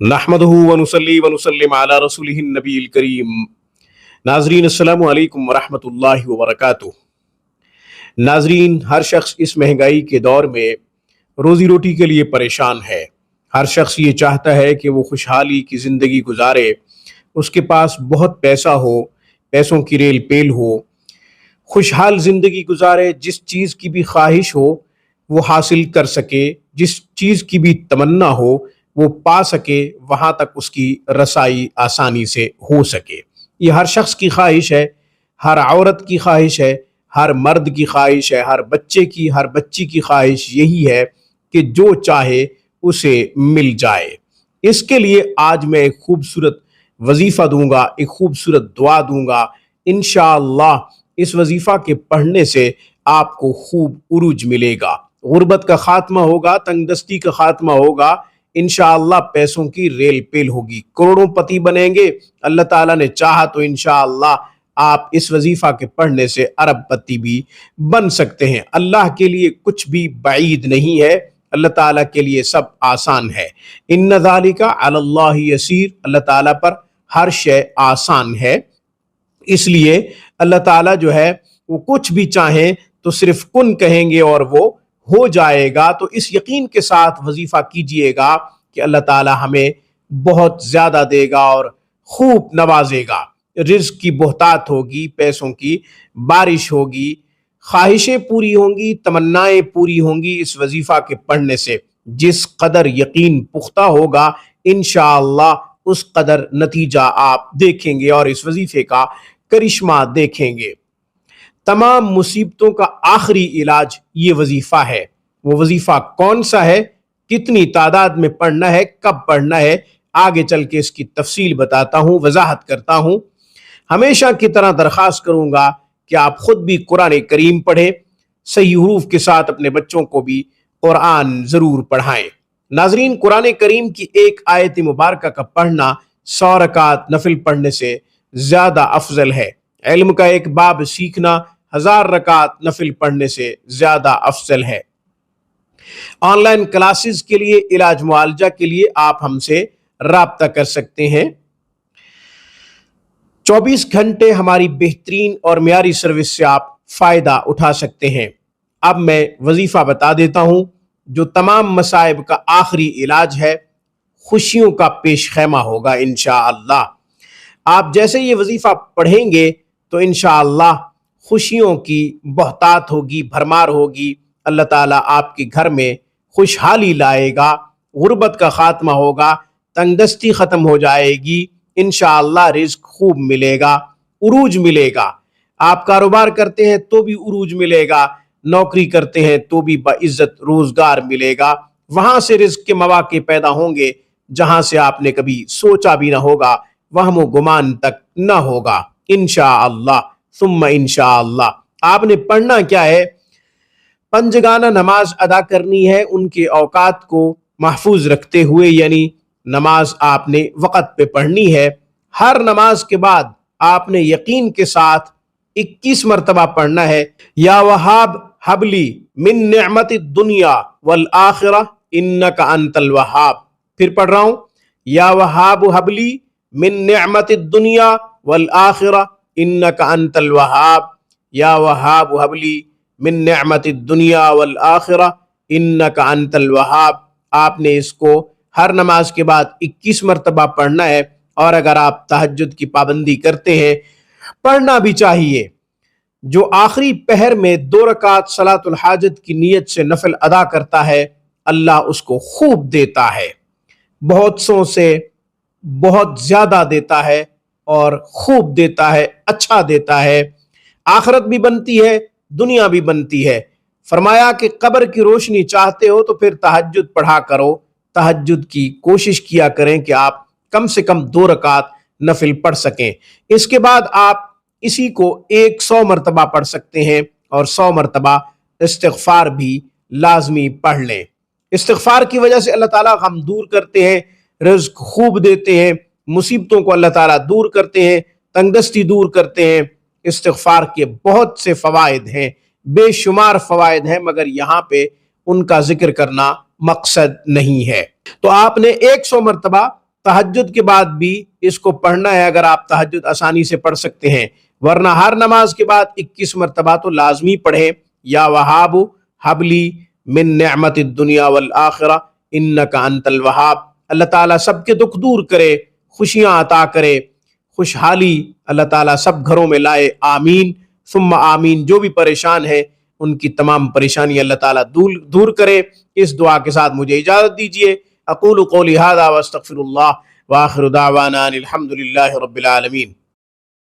नहमदुहु व नुसल्ली व नुसल्लिम अला रसूलिहिन नबील करीम। नाजरीन अस्सलामु अलैकुम व रहमतुल्लाहि व बरकातुहू। नाजरीन, हर शख्स इस महंगाई के दौर में रोज़ी रोटी के लिए परेशान है। हर शख्स ये चाहता है कि वो खुशहाली की ज़िंदगी गुजारे, उसके पास बहुत पैसा हो, पैसों की रेल पेल हो, खुशहाल ज़िंदगी गुजारे, जिस चीज़ की भी ख्वाहिश हो वो हासिल कर सके, जिस चीज़ की भी तमन्ना हो वो पा सके, वहाँ तक उसकी रसाई आसानी से हो सके। ये हर शख्स की ख्वाहिश है, हर औरत की ख्वाहिश है, हर मर्द की ख्वाहिश है, हर बच्चे की, हर बच्ची की ख्वाहिश यही है कि जो चाहे उसे मिल जाए। इसके लिए आज मैं एक खूबसूरत वजीफ़ा दूंगा, एक खूबसूरत दुआ दूंगा। इंशाअल्लाह इस वजीफ़ा के पढ़ने से आपको खूब उरूज मिलेगा, गुर्बत का खात्मा होगा, तंगदस्ती का खात्मा होगा, इंशाअल्लाह पैसों की रेल पेल होगी, करोड़ों बनेंगे। अल्लाह ताला ने चाहा तो इंशाअल्लाह आप इस वजीफा के पढ़ने से अरबपति भी बन सकते हैं। अल्लाह के लिए कुछ भी बाईद नहीं है, अल्लाह ताला के लिए सब आसान है। इन्ना ज़ालिका अलल्लाहि यसीर, अल्लाह ताला पर हर शय आसान है। इसलिए अल्लाह ताला जो है वो कुछ भी चाहें तो सिर्फ कुन कहेंगे और वो हो जाएगा। तो इस यकीन के साथ वजीफा कीजिएगा कि अल्लाह ताला हमें बहुत ज्यादा देगा और खूब नवाजेगा। रिज्क की बहुतात होगी, पैसों की बारिश होगी, ख्वाहिशें पूरी होंगी, तमन्नाएं पूरी होंगी इस वजीफा के पढ़ने से। जिस कदर यकीन पुख्ता होगा इंशाअल्लाह उस कदर नतीजा आप देखेंगे और इस वजीफे का करिश्मा देखेंगे। तमाम मुसीबतों का आखिरी इलाज ये वजीफा है। वो वजीफा कौन सा है, कितनी तादाद में पढ़ना है, कब पढ़ना है, आगे चल के इसकी तफसील बताता हूँ, वजाहत करता हूँ। हमेशा की तरह दरख्वास्त करूंगा कि आप खुद भी कुरान करीम पढ़ें, सही हुरूफ के साथ अपने बच्चों को भी कुरान जरूर पढ़ाएं। नाजरीन, कुरान करीम की एक आयत मुबारक का पढ़ना 100 रकात नफिल पढ़ने से ज्यादा अफजल है। इल्म का एक बाब सीखना 1000 रकात नफिल पढ़ने से ज्यादा अफजल है। ऑनलाइन क्लासेस के लिए, इलाज मुआलजा के लिए आप हमसे राब्ता कर सकते हैं। 24 घंटे हमारी बेहतरीन और मियारी सर्विस से आप फायदा उठा सकते हैं। अब मैं वजीफा बता देता हूं जो तमाम मसाइब का आखिरी इलाज है, खुशियों का पेश खैमा होगा इंशाअल्लाह। आप जैसे ये वजीफा पढ़ेंगे तो इंशाअल्लाह खुशियों की बहुतात होगी, भरमार होगी। अल्लाह ताला आपके घर में खुशहाली लाएगा, गुर्बत का खात्मा होगा, तंगदस्ती खत्म हो जाएगी, इंशाअल्लाह रिज़्क खूब मिलेगा, उरूज मिलेगा। आप कारोबार करते हैं तो भी उरूज मिलेगा, नौकरी करते हैं तो भी बाइज्जत रोजगार मिलेगा। वहां से रिज़्क के मौके पैदा होंगे जहां से आपने कभी सोचा भी ना होगा, वहम गुमान तक ना होगा इंशाअल्लाह सुम्मा इंशाअल्लाह। आपने पढ़ना क्या है, पंजगाना नमाज अदा करनी है, उनके औकात को महफूज रखते हुए, यानी नमाज आपने वक़्त पे पढ़नी है। हर नमाज के बाद आपने यकीन के साथ 21 मरतबा पढ़ना है, या वहाब हबली मिन निअमति दुनिया वल आखिरा इन्नका अंतल वहाब। फिर पढ़ रहा हूं, या वहाब हबली मिन निअमति दुनिया वल आखिरा इन्नका अंतल वहाब, या वहाब हबली मिन निअमति दुनिया वल आखिरा इन्नका अंतल वहाब। आपने इसको हर नमाज के बाद 21 मरतबा पढ़ना है। और अगर आप तहज्जुद की पाबंदी करते हैं, पढ़ना भी चाहिए। जो आखिरी पहर में 2 रकात सलातुल हाजत की नीयत से नफल अदा करता है, अल्लाह उसको खूब देता है, बहुत सौ से बहुत ज्यादा देता है और खूब देता है, अच्छा देता है। आखिरत भी बनती है, दुनिया भी बनती है। फरमाया कि कब्र की रोशनी चाहते हो तो फिर तहज्जुद पढ़ा करो, तहज्जुद की कोशिश किया करें कि आप कम से कम 2 रकात नफिल पढ़ सकें। इसके बाद आप इसी को 100 मरतबा पढ़ सकते हैं और 100 मरतबा इस्तिग़फ़ार भी लाजमी पढ़ लें। इस्तिग़फ़ार की वजह से अल्लाह ताला गम दूर करते हैं, रिज़्क खूब देते हैं, मुसीबतों को अल्लाह ताला दूर करते हैं, तंगदस्ती दूर करते हैं। इस्तिग़फ़ार के बहुत से फ़वाइद हैं, बेशुमार फ़वाइद हैं, मगर यहाँ पे उनका जिक्र करना मकसद नहीं है। तो आपने 100 मरतबा تہجد کے بعد بھی اس کو پڑھنا ہے اگر آپ تہجد آسانی سے پڑھ سکتے ہیں، ورنہ ہر نماز کے بعد 21 مرتبہ تو لازمی پڑھیں، یا وہاب حبلی من نعمت الدنیا والآخرہ انک انت الوہاب۔ اللہ تعالیٰ سب کے دکھ دور کرے، خوشیاں عطا کرے، خوشحالی اللہ تعالیٰ سب گھروں میں لائے، آمین ثم آمین۔ جو بھی پریشان ہے ان کی تمام پریشانی اللہ تعالیٰ دور کرے۔ اس دعا کے ساتھ مجھے اجازت دیجیے۔ اقول قولی ھذا واستغفر اللہ وآخر دعوانا ان الحمد للہ رب العالمین۔